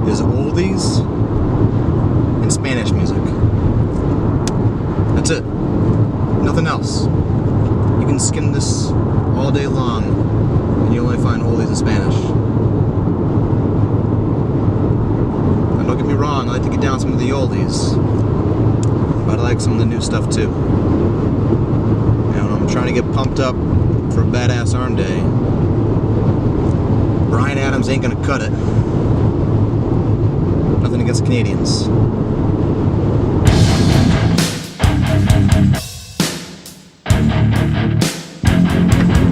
is oldies and Spanish music. That's it. Nothing else. You can skim this all day long and you only find oldies and Spanish. And don't get me wrong, I like to get down some of the oldies, but I like some of the new stuff too. And I'm trying to get pumped up for a badass arm day. Bryan Adams ain't gonna cut it. Nothing against Canadians.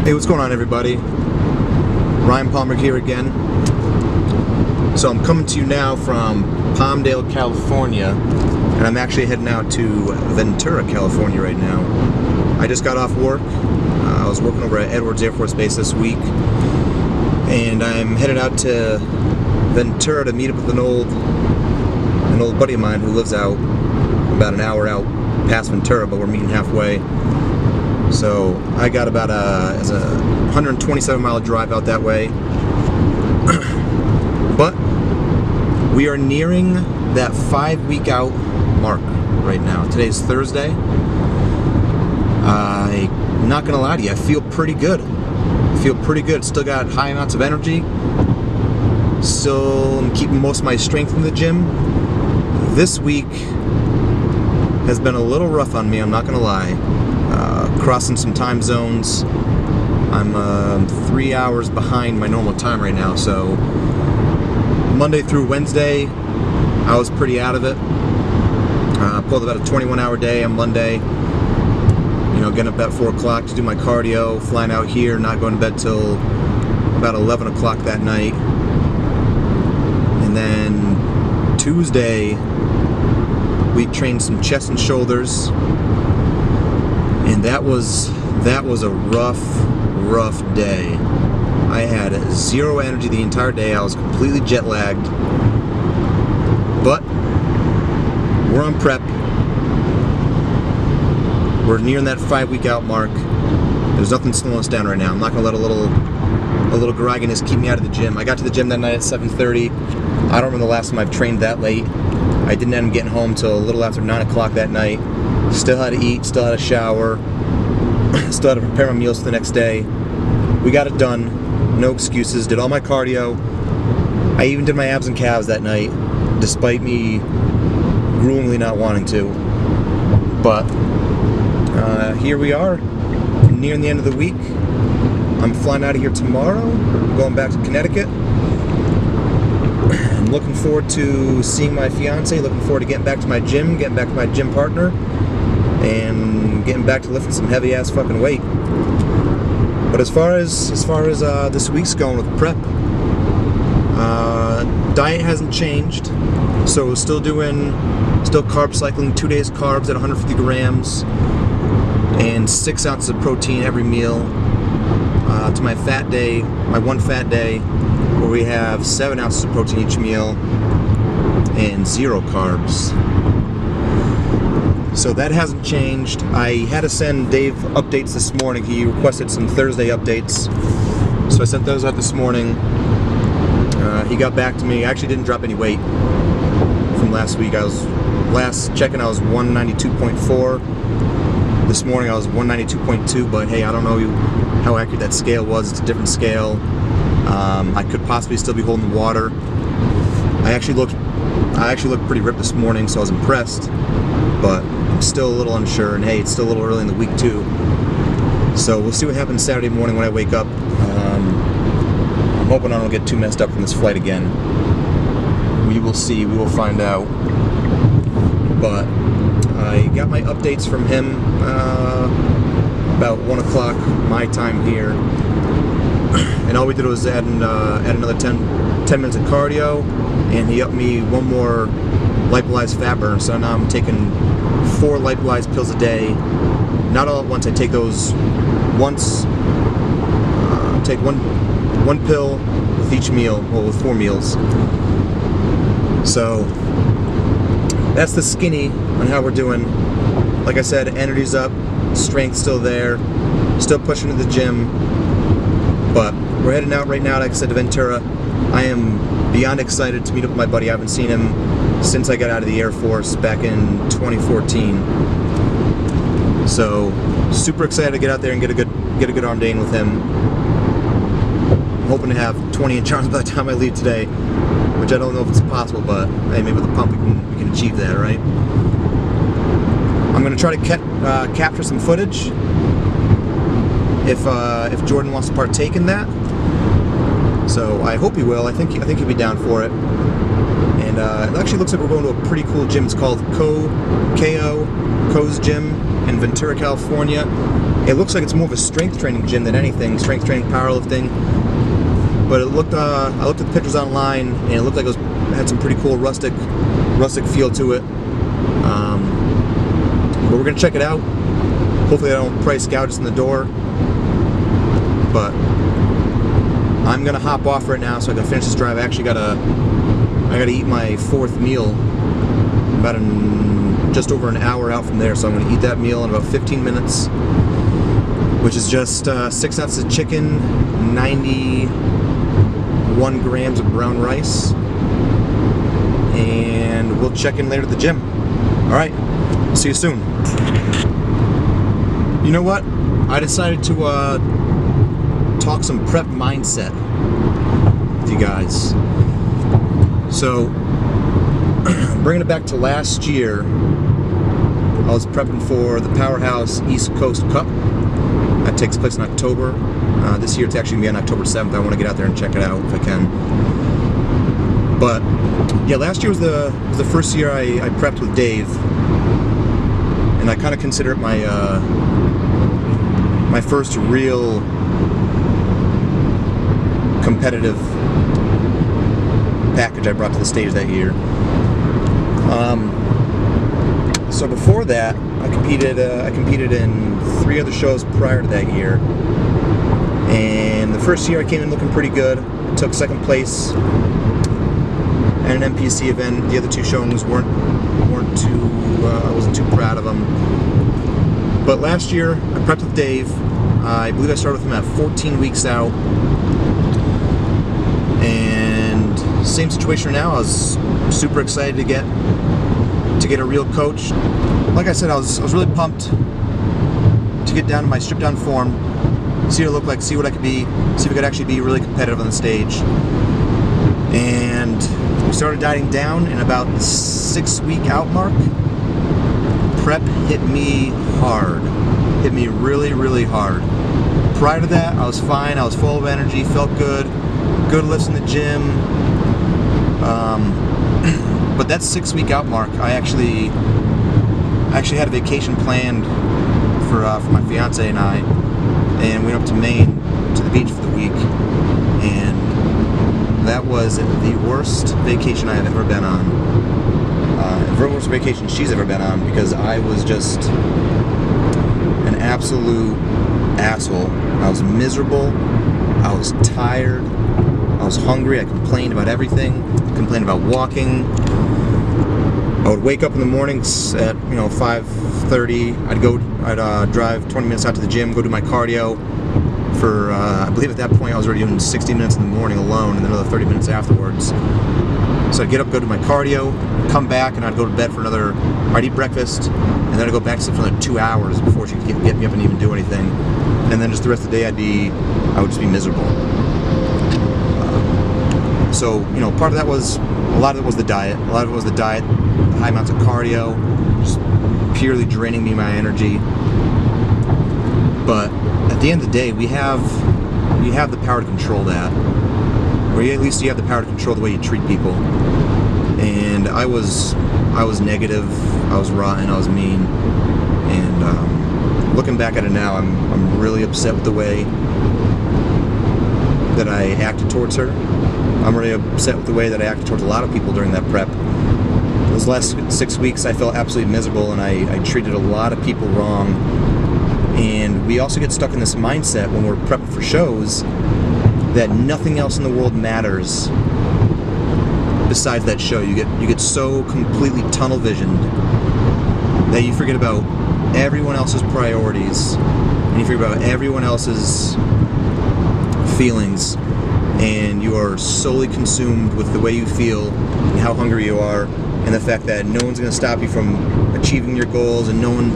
Hey, what's going on, everybody? Ryan Palmer here again. So I'm coming to you now from Palmdale, California, and I'm actually heading out to Ventura, California right now. I just got off work. I was working over at Edwards Air Force Base this week, and I'm headed out to Ventura to meet up with an old buddy of mine who lives out about an hour out past Ventura, but we're meeting halfway. So I got about a 127-mile drive out that way. But we are nearing that 5-week out mark right now. Today's Thursday. I'm not gonna lie to you, I feel pretty good. Still got high amounts of energy. Still I'm keeping most of my strength in the gym. This week has been a little rough on me, I'm not gonna lie. Crossing some time zones. I'm 3 hours behind my normal time right now, so Monday through Wednesday I was pretty out of it. Pulled about a 21-hour day on Monday. You know, getting up at 4 o'clock to do my cardio, flying out here, not going to bed till about 11 o'clock that night. And then Tuesday we trained some chest and shoulders, and that was a rough day. I had zero energy the entire day. I was completely jet lagged, but we're on prep. We're nearing that 5-week out mark. There's nothing slowing us down right now. I'm not gonna let a little grogginess keep me out of the gym. I got to the gym that night at 7:30. I don't remember the last time I've trained that late. I didn't end up getting home till a little after 9 o'clock that night. Still had to eat, still had a shower, still had to prepare my meals for the next day. We got it done, no excuses, did all my cardio. I even did my abs and calves that night, despite me gruelingly not wanting to. But here we are, nearing the end of the week. I'm flying out of here tomorrow, going back to Connecticut. I'm looking forward to seeing my fiance, looking forward to getting back to my gym, getting back to my gym partner, and getting back to lifting some heavy ass fucking weight. But as far as this week's going with prep, diet hasn't changed, so still carb cycling, 2 days carbs at 150 grams and 6 ounces of protein every meal. To my fat day, my one fat day, where we have 7 ounces of protein each meal and 0 carbs. So that hasn't changed. I had to send Dave updates this morning. He requested some Thursday updates, so I sent those out this morning. He got back to me. I actually didn't drop any weight from last week. Last checking I was 192.4. This morning I was 192.2, but hey, I don't know how accurate that scale was. It's a different scale. I could possibly still be holding the water. I actually looked pretty ripped this morning, so I was impressed, but I'm still a little unsure, and hey, it's still a little early in the week too. So we'll see what happens Saturday morning when I wake up. I'm hoping I don't get too messed up from this flight again. We will see, we will find out. But I got my updates from him about 1 o'clock my time here. And all we did was add another 10 minutes of cardio, and he upped me one more lipolyzed fat burn. So now I'm taking 4 lipolyzed pills a day. Not all at once. I take those once. Take one pill with each meal, well, with 4 meals. So that's the skinny on how we're doing. Like I said, energy's up, strength's still there, still pushing to the gym. But we're heading out right now, like I said, to Ventura. I am beyond excited to meet up with my buddy. I haven't seen him since I got out of the Air Force back in 2014. So super excited to get out there and get a good arm day in with him. I'm hoping to have 20-inch arms by the time I leave today, which I don't know if it's possible, but hey, maybe with a pump we can achieve that, right? I'm going to try to capture some footage if Jordan wants to partake in that. So I hope he will. I think he'll be down for it. And it actually looks like we're going to a pretty cool gym. It's called Co's Gym in Ventura, California. It looks like it's more of a strength training gym than anything, strength training, powerlifting. But it looked, I looked at the pictures online, and it looked like it had some pretty cool rustic feel to it. But we're gonna check it out. Hopefully, I don't price gouge us in the door. But I'm gonna hop off right now so I can finish this drive. I actually I gotta eat my fourth meal about just over an hour out from there. So I'm gonna eat that meal in about 15 minutes, which is just 6 ounces of chicken, 91 grams of brown rice, and we'll check in later at the gym. All right, see you soon. You know what? I decided to talk some prep mindset with you guys. So, bringing it back to last year, I was prepping for the Powerhouse East Coast Cup. That takes place in October. This year it's actually going to be on October 7th. I want to get out there and check it out if I can. But yeah, last year was the first year I prepped with Dave, and I kind of consider it my my first real competitive package I brought to the stage that year. So before that, I competed in 3 other shows prior to that year, and the first year I came in looking pretty good. I took 2nd place at an NPC event. The other 2 showings weren't too. I wasn't too proud of them. But last year I prepped with Dave. I believe I started with him at 14 weeks out. And same situation now. I was super excited to get a real coach. Like I said, I was really pumped to get down to my stripped down form, see what it looked like, see what I could be, see if I could actually be really competitive on the stage. And we started dieting down, and about the 6-week out mark, prep hit me hard. Hit me really, really hard. Prior to that, I was fine. I was full of energy, felt good. Good lifts in the gym. But that 6-week out mark, I actually had a vacation planned for my fiance and I, and we went up to Maine to the beach for the week, and that was the worst vacation I have ever been on. The worst vacation she's ever been on, because I was just an absolute asshole. I was miserable. I was tired. I was hungry. I complained about everything. Complained about walking. I would wake up in the mornings at 5:30. I'd drive 20 minutes out to the gym, go do my cardio for I believe at that point I was already doing 60 minutes in the morning alone, and then another 30 minutes afterwards. So I'd get up, go do my cardio, come back, and I'd go to bed for I'd eat breakfast, and then I'd go back to sleep for another 2 hours before she could get me up and even do anything. And then just the rest of the day I would just be miserable. So, part of that was, a lot of it was the diet. A lot of it was the diet, the high amounts of cardio, just purely draining me my energy. But at the end of the day, we have the power to control that. Or at least you have the power to control the way you treat people. And I was negative, I was rotten, I was mean. And looking back at it now, I'm really upset with the way that I acted towards her. I'm really upset with the way that I acted towards a lot of people during that prep. Those last 6 weeks I felt absolutely miserable, and I treated a lot of people wrong. And we also get stuck in this mindset when we're prepping for shows that nothing else in the world matters besides that show. You get so completely tunnel visioned that you forget about everyone else's priorities, and you forget about everyone else's feelings, and you are solely consumed with the way you feel and how hungry you are, and the fact that no one's going to stop you from achieving your goals, and no one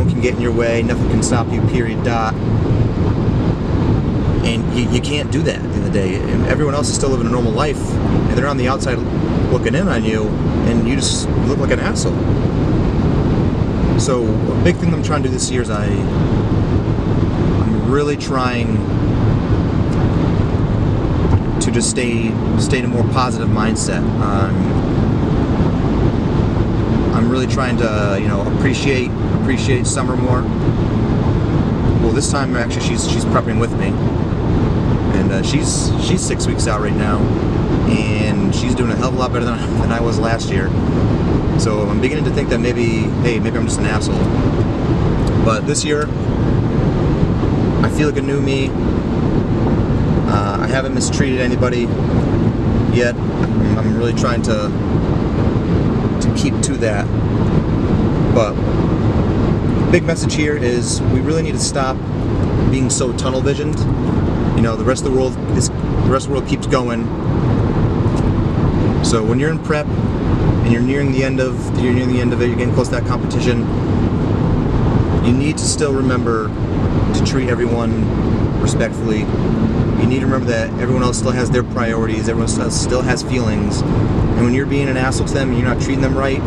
can get in your way, nothing can stop you, period, dot. And you can't do that at the end of the day. And everyone else is still living a normal life, and they're on the outside looking in on you, and you just look like an asshole. So a big thing I'm trying to do this year is I'm really trying to just stay in a more positive mindset. I'm really trying to, appreciate summer more. Well, this time actually she's prepping with me, and she's 6 weeks out right now, and she's doing a hell of a lot better than I was last year. So I'm beginning to think that maybe I'm just an asshole. But this year, I feel like a new me. I haven't mistreated anybody yet. I'm really trying to keep to that. But big message here is we really need to stop being so tunnel visioned. The rest of the world keeps going. So when you're in prep and you're nearing the end of it, you're getting close to that competition, you need to still remember to treat everyone respectfully. You need to remember that everyone else still has their priorities, everyone else still has feelings, and when you're being an asshole to them and you're not treating them right,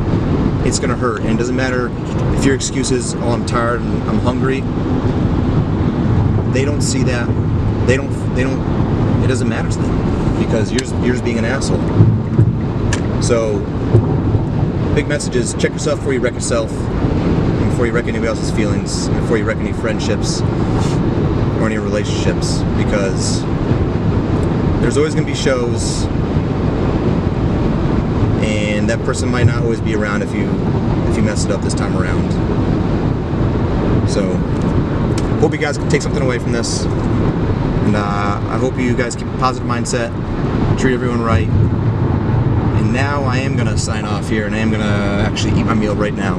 it's gonna hurt. And it doesn't matter if your excuse is, oh, I'm tired and I'm hungry. They don't see that. They don't. It doesn't matter to them because you're just being an asshole. So, big message is check yourself before you wreck yourself, and before you wreck anybody else's feelings, and before you wreck any friendships or any relationships, because there's always going to be shows, and that person might not always be around if you mess it up this time around. So, hope you guys can take something away from this, and I hope you guys keep a positive mindset, treat everyone right. And now I am going to sign off here, and I am going to actually eat my meal right now.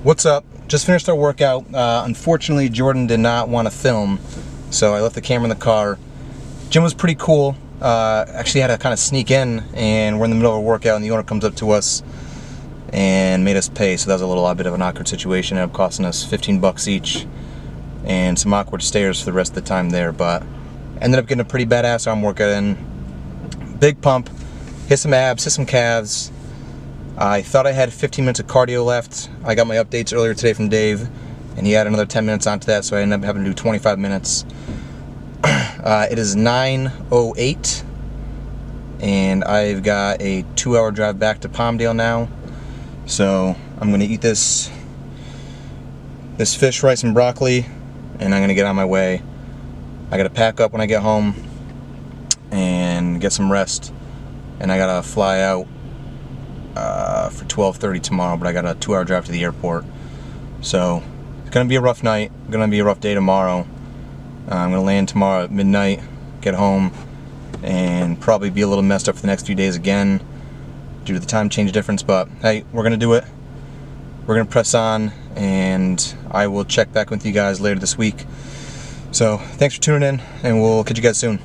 What's up? Just finished our workout. Unfortunately, Jordan did not want to film, so I left the camera in the car. Gym was pretty cool. Actually had to kind of sneak in, and we're in the middle of a workout, and the owner comes up to us and made us pay, so that was a little bit of an awkward situation. It ended up costing us 15 bucks each and some awkward stares for the rest of the time there, but ended up getting a pretty badass arm workout in. Big pump, hit some abs, hit some calves. I thought I had 15 minutes of cardio left. I got my updates earlier today from Dave, and he had another 10 minutes onto that, so I ended up having to do 25 minutes. It is 9:08, and I've got a 2-hour drive back to Palmdale now. So I'm going to eat this fish, rice, and broccoli, and I'm going to get on my way. I got to pack up when I get home and get some rest, and I got to fly out for 12:30 tomorrow, but I got a 2-hour drive to the airport. So it's going to be a rough night, going to be a rough day tomorrow. I'm going to land tomorrow at midnight, get home, and probably be a little messed up for the next few days again due to the time change difference, but hey, we're going to do it. We're going to press on, and I will check back with you guys later this week. So thanks for tuning in, and we'll catch you guys soon.